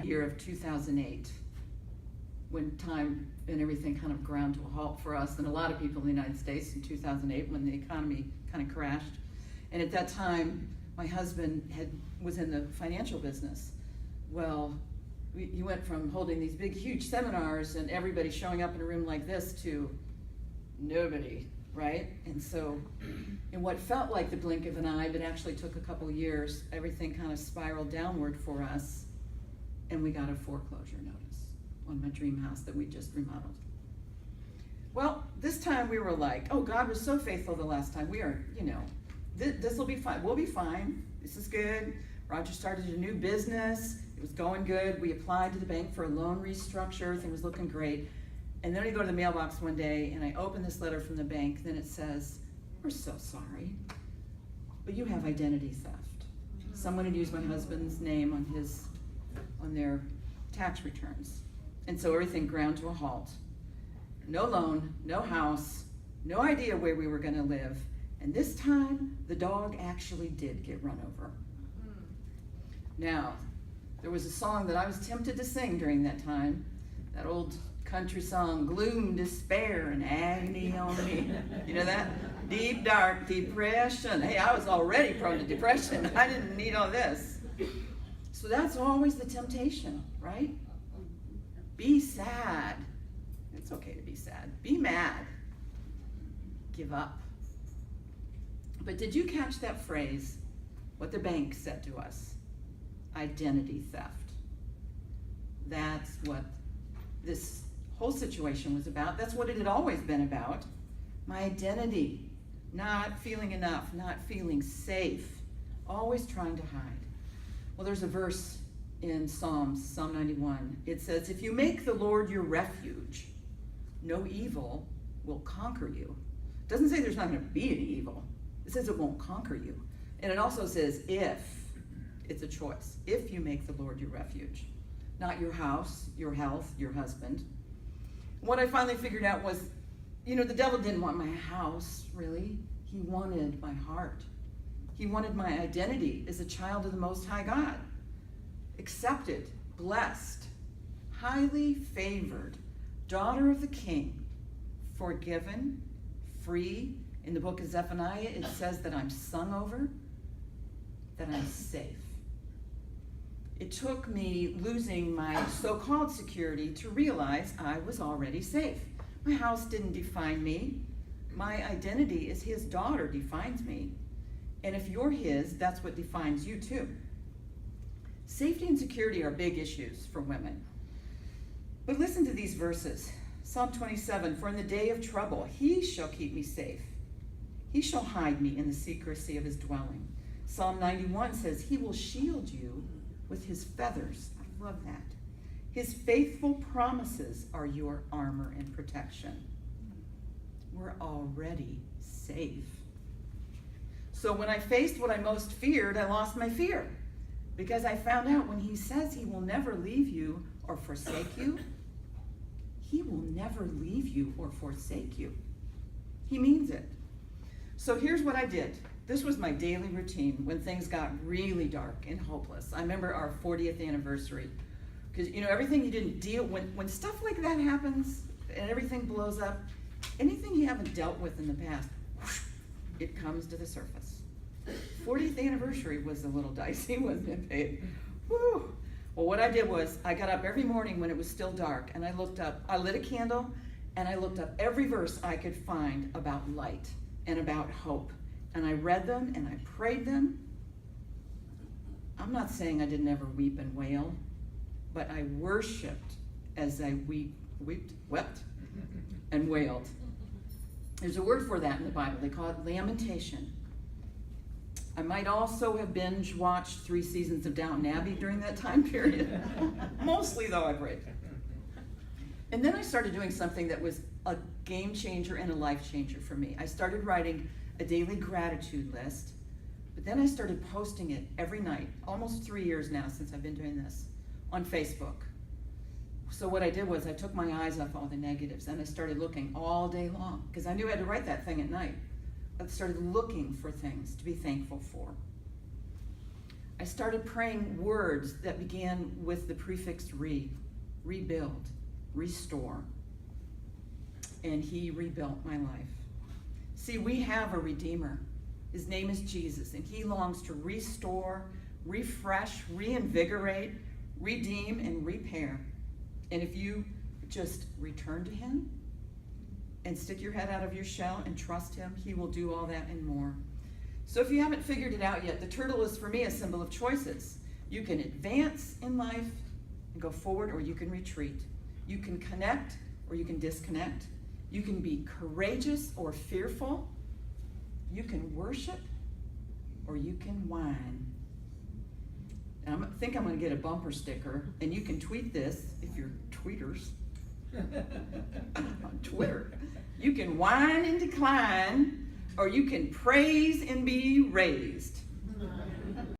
year of 2008, when time and everything kind of ground to a halt for us and a lot of people in the United States in 2008 when the economy kind of crashed. And at that time, my husband was in the financial business. Well, he went from holding these big, huge seminars and everybody showing up in a room like this to nobody, right? And so in what felt like the blink of an eye, but actually took a couple years, everything kind of spiraled downward for us, and we got a foreclosure notice on my dream house that we just remodeled. Well, this time we were like, oh, God was so faithful the last time. We are, this will be fine. We'll be fine. This is good. Roger started a new business. It was going good. We applied to the bank for a loan restructure. Everything was looking great. And then I go to the mailbox one day and I open this letter from the bank. Then it says, we're so sorry, but you have identity theft. Someone had used my husband's name on their tax returns. And so everything ground to a halt. No loan, no house, no idea where we were going to live. And this time, the dog actually did get run over. Now, there was a song that I was tempted to sing during that time, that old country song, gloom, despair, and agony on me. You know that? Deep, dark depression. Hey, I was already prone to depression. I didn't need all this. So that's always the temptation, right? Be sad. It's okay to be sad. Be mad. Give up. But did you catch that phrase, what the bank said to us? Identity theft. That's what this whole situation was about. That's what it had always been about. My identity. Not feeling enough, not feeling safe. Always trying to hide. Well, there's a verse in Psalm 91. It says, if you make the Lord your refuge, no evil will conquer you. It doesn't say there's not going to be any evil. It says it won't conquer you. And it also says if. It's a choice. If you make the Lord your refuge. Not your house, your health, your husband. What I finally figured out was, the devil didn't want my house, really. He wanted my heart. He wanted my identity as a child of the Most High God. Accepted, blessed, highly favored, daughter of the King, forgiven, free. In the book of Zephaniah, it says that I'm sung over, that I'm safe. It took me losing my so-called security to realize I was already safe. My house didn't define me. My identity as his daughter defines me. And if you're his, that's what defines you too. Safety and security are big issues for women. But listen to these verses. Psalm 27, for in the day of trouble, he shall keep me safe. He shall hide me in the secrecy of his dwelling. Psalm 91 says, he will shield you with his feathers. I love that. His faithful promises are your armor and protection. We're already safe. So when I faced what I most feared, I lost my fear. Because I found out when he says he will never leave you or forsake you, he will never leave you or forsake you. He means it. So here's what I did. This was my daily routine when things got really dark and hopeless. I remember our 40th anniversary. Because, everything you didn't deal, when stuff like that happens and everything blows up, anything you haven't dealt with in the past, whoosh, it comes to the surface. 40th anniversary was a little dicey, wasn't it, babe? Woo. Well, what I did was I got up every morning when it was still dark and I lit a candle and I looked up every verse I could find about light and about hope. And I read them and I prayed them. I'm not saying I didn't ever weep and wail, but I worshiped as I wept and wailed. There's a word for that in the Bible. They call it lamentation. I might also have binge watched 3 seasons of Downton Abbey during that time period. Mostly though I prayed. And then I started doing something that was a game changer and a life changer for me. I started writing a daily gratitude list, but then I started posting it every night, almost 3 years now since I've been doing this, on Facebook. So what I did was I took my eyes off all the negatives and I started looking all day long because I knew I had to write that thing at night. I started looking for things to be thankful for. I I started praying words that began with the prefix re, rebuild, restore. And he rebuilt my life. See, we have a Redeemer. His name is Jesus, and he longs to restore, refresh, reinvigorate, redeem, and repair. And if you just return to him and stick your head out of your shell and trust him, he will do all that and more. So if you haven't figured it out yet, the turtle is for me a symbol of choices. You can advance in life and go forward, or you can retreat. You can connect or you can disconnect. You can be courageous or fearful. You can worship or you can whine. And I think I'm going to get a bumper sticker, and you can tweet this if you're tweeters on Twitter. You can whine and decline, or you can praise and be raised.